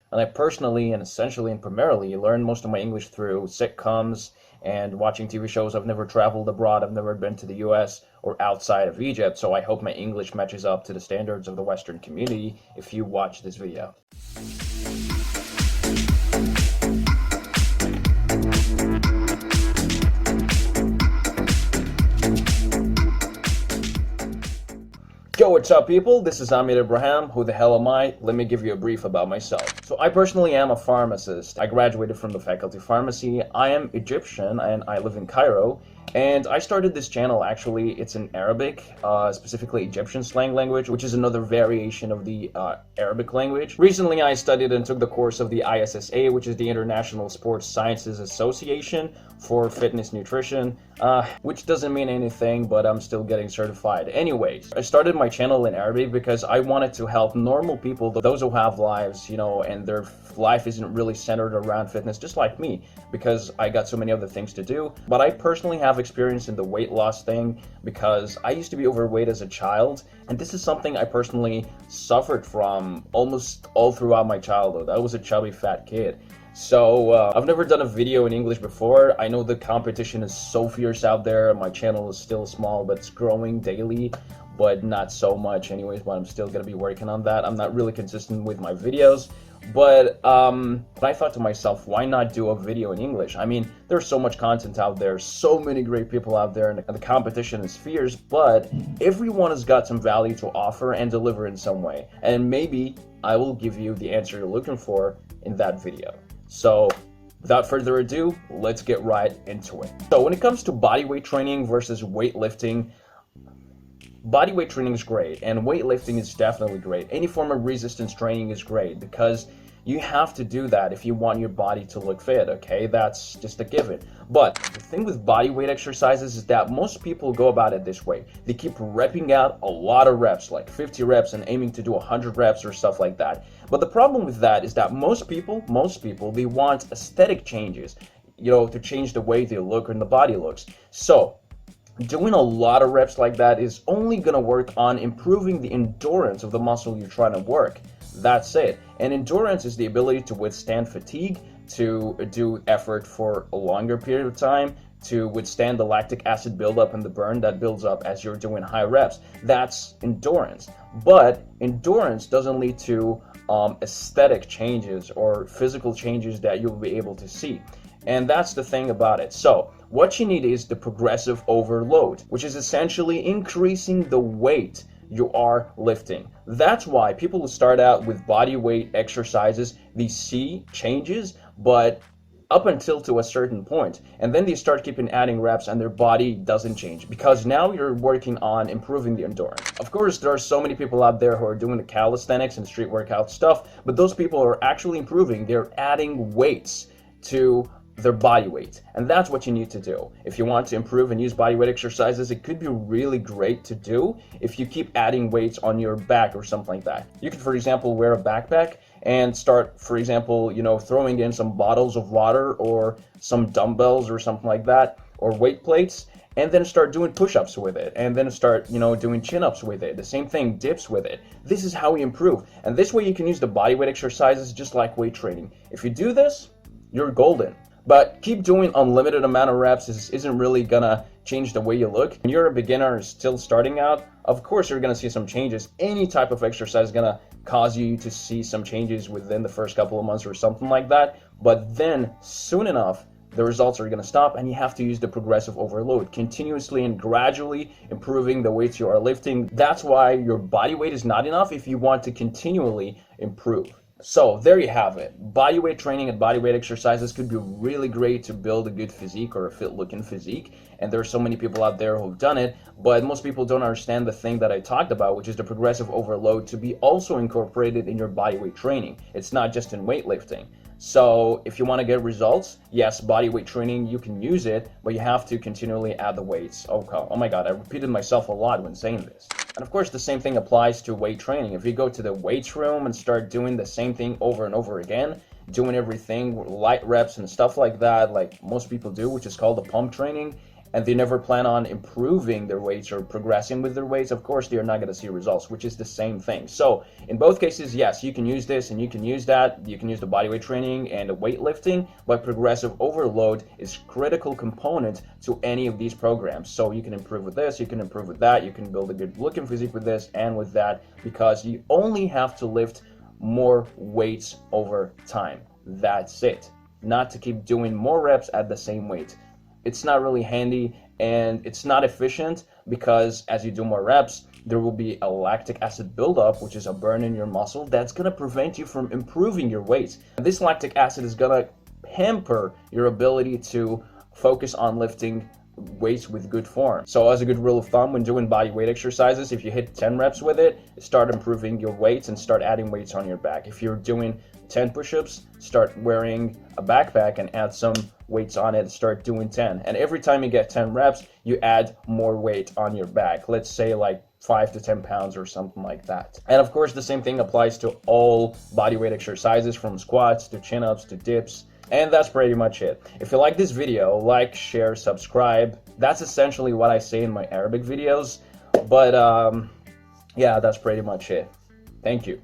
And I personally and essentially and primarily learned most of my English through sitcoms and watching TV shows. I've never traveled abroad. I've never been to the US or outside of Egypt. So I hope my English matches up to the standards of the Western community if you watch this video. Yo, what's up people? This is Amir Ibrahim. Who the hell am I? Let me give you a brief about myself. So I personally am a pharmacist. I graduated from the faculty of pharmacy. I am Egyptian and I live in Cairo. And I started this channel, actually, it's in Arabic, specifically Egyptian slang language, which is another variation of the Arabic language. Recently, I studied and took the course of the ISSA, which is the International Sports Sciences Association for Fitness Nutrition, which doesn't mean anything, but I'm still getting certified. Anyways, I started my channel in Arabic because I wanted to help normal people, those who have lives, and their life isn't really centered around fitness, just like me, because I got so many other things to do. But I personally have experience in the weight loss thing because I used to be overweight as a child, and this is something I personally suffered from almost all throughout my childhood. I was a chubby fat kid. So I've never done a video in English before. I know the competition is so fierce out there. My channel is still small, but it's growing daily, but not so much anyways, but I'm still gonna be working on that. I'm not really consistent with my videos. But I thought to myself, why not do a video in English? I mean, there's so much content out there, so many great people out there, and the competition is fierce, but everyone has got some value to offer and deliver in some way. And maybe I will give you the answer you're looking for in that video. So without further ado, let's get right into it. So when it comes to bodyweight training versus weightlifting, bodyweight training is great and weightlifting is definitely great. Any form of resistance training is great because you have to do that if you want your body to look fit, okay? That's just a given. But the thing with bodyweight exercises is that most people go about it this way. They keep repping out a lot of reps, like 50 reps and aiming to do 100 reps or stuff like that. But the problem with that is that most people, they want aesthetic changes, to change the way they look and the body looks. So doing a lot of reps like that is only going to work on improving the endurance of the muscle you're trying to work. That's it. And endurance is the ability to withstand fatigue, to do effort for a longer period of time, to withstand the lactic acid buildup and the burn that builds up as you're doing high reps. That's endurance. But endurance doesn't lead to aesthetic changes or physical changes that you'll be able to see. And that's the thing about it. So what you need is the progressive overload, which is essentially increasing the weight you are lifting. That's why people who start out with body weight exercises, they see changes, but up until to a certain point, and then they start keeping adding reps and their body doesn't change because now you're working on improving the endurance. Of course, there are so many people out there who are doing the calisthenics and street workout stuff, but those people are actually improving. They're adding weights to their body weight, and that's what you need to do. If you want to improve and use body weight exercises, it could be really great to do if you keep adding weights on your back or something like that. You could, for example, wear a backpack and start, for example, throwing in some bottles of water or some dumbbells or something like that, or weight plates, and then start doing push-ups with it, and then start, doing chin-ups with it. The same thing, dips with it. This is how we improve, and this way you can use the body weight exercises just like weight training. If you do this, you're golden. But keep doing unlimited amount of reps isn't really gonna change the way you look. When you're a beginner still starting out, of course you're gonna see some changes. Any type of exercise is gonna cause you to see some changes within the first couple of months or something like that. But then soon enough, the results are gonna stop and you have to use the progressive overload, continuously and gradually improving the weights you are lifting. That's why your body weight is not enough if you want to continually improve. So there you have it. Bodyweight training and bodyweight exercises could be really great to build a good physique or a fit looking physique. And there are so many people out there who've done it, but most people don't understand the thing that I talked about, which is the progressive overload to be also incorporated in your bodyweight training. It's not just in weightlifting. So if you want to get results, yes, bodyweight training, you can use it, but you have to continually add the weights. Oh my God, I repeated myself a lot when saying this. And of course, the same thing applies to weight training. If you go to the weights room and start doing the same thing over and over again, doing everything, light reps and stuff like that, like most people do, which is called the pump training, and they never plan on improving their weights or progressing with their weights, of course they're not going to see results, which is the same thing. So in both cases, yes, you can use this and you can use that. You can use the bodyweight training and the weightlifting, but progressive overload is critical component to any of these programs. So you can improve with this, you can improve with that, you can build a good looking physique with this and with that, because you only have to lift more weights over time. That's it. Not to keep doing more reps at the same weight. It's not really handy and it's not efficient, because as you do more reps, there will be a lactic acid buildup, which is a burn in your muscle that's going to prevent you from improving your weight. This lactic acid is going to hamper your ability to focus on lifting weights with good form. So as a good rule of thumb, when doing body weight exercises, if you hit 10 reps with it, start improving your weights and start adding weights on your back. If you're doing 10 push-ups, start wearing a backpack and add some weights on it, start doing 10. And every time you get 10 reps, you add more weight on your back. Let's say like 5 to 10 pounds or something like that. And of course, the same thing applies to all body weight exercises, from squats to chin-ups to dips. And that's pretty much it. If you like this video, like, share, subscribe. That's essentially what I say in my Arabic videos. But yeah, that's pretty much it. Thank you.